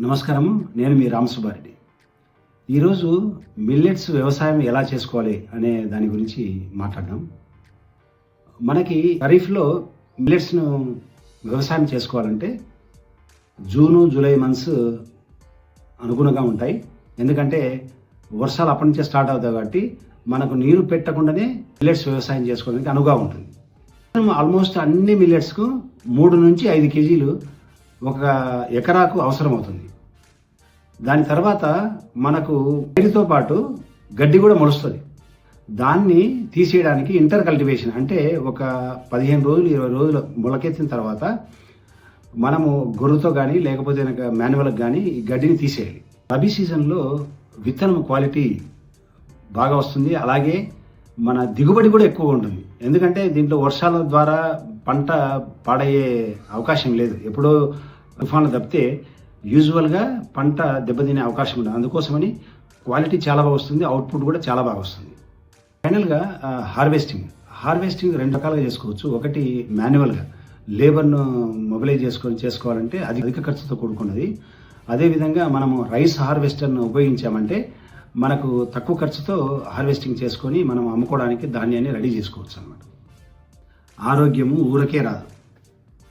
నమస్కారం, నేను మీ రామసుబ్బారెడ్డి. ఈరోజు మిల్లెట్స్ వ్యవసాయం ఎలా చేసుకోవాలి అనే దాని గురించి మాట్లాడదాం. మనకి ఖరీఫ్లో మిల్లెట్స్ను వ్యవసాయం చేసుకోవాలంటే జూను జూలై మంత్స్ అనుగుణంగా ఉంటాయి. ఎందుకంటే వర్షాలు అప్పటి నుంచే స్టార్ట్ అవుతాయి కాబట్టి మనకు నీరు పెట్టకుండానే మిల్లెట్స్ వ్యవసాయం చేసుకోవడానికి అనువుగా ఉంటుంది. ఆల్మోస్ట్ అన్ని మిల్లెట్స్కు 3 నుంచి 5 కేజీలు ఒక ఎకరాకు అవసరం అవుతుంది. దాని తర్వాత మనకు నీటితో పాటు గడ్డి కూడా మొలుస్తుంది. దాన్ని తీసేయడానికి ఇంటర్ కల్టివేషన్ అంటే ఒక 15 రోజులు 20 రోజులు మొలకెత్తిన తర్వాత మనము గొర్రుతో కానీ లేకపోతే మాన్యువల్కి కానీ ఈ గడ్డిని తీసేయాలి. రబీ సీజన్లో విత్తనం క్వాలిటీ బాగా వస్తుంది, అలాగే మన దిగుబడి కూడా ఎక్కువ ఉంటుంది. ఎందుకంటే దీంట్లో వర్షాల ద్వారా పంట పాడయ్యే అవకాశం లేదు. ఎప్పుడో తుఫాన్లు తప్పితే యూజువల్గా పంట దెబ్బతినే అవకాశం ఉండదు. అందుకోసమని క్వాలిటీ చాలా బాగా వస్తుంది, అవుట్పుట్ కూడా చాలా బాగా వస్తుంది. ఫైనల్గా హార్వెస్టింగ్ 2 రకాలుగా చేసుకోవచ్చు. ఒకటి మాన్యువల్గా లేబర్ను మొబిలైజ్ చేసుకోవాలంటే అది అధిక ఖర్చుతో కూడుకున్నది. అదేవిధంగా మనము రైస్ హార్వెస్టర్ను ఉపయోగించామంటే మనకు తక్కువ ఖర్చుతో హార్వెస్టింగ్ చేసుకొని మనం అమ్ముకోవడానికి ధాన్యాన్ని రెడీ చేసుకోవచ్చు అన్నమాట. ఆరోగ్యము ఊరకే రాదు.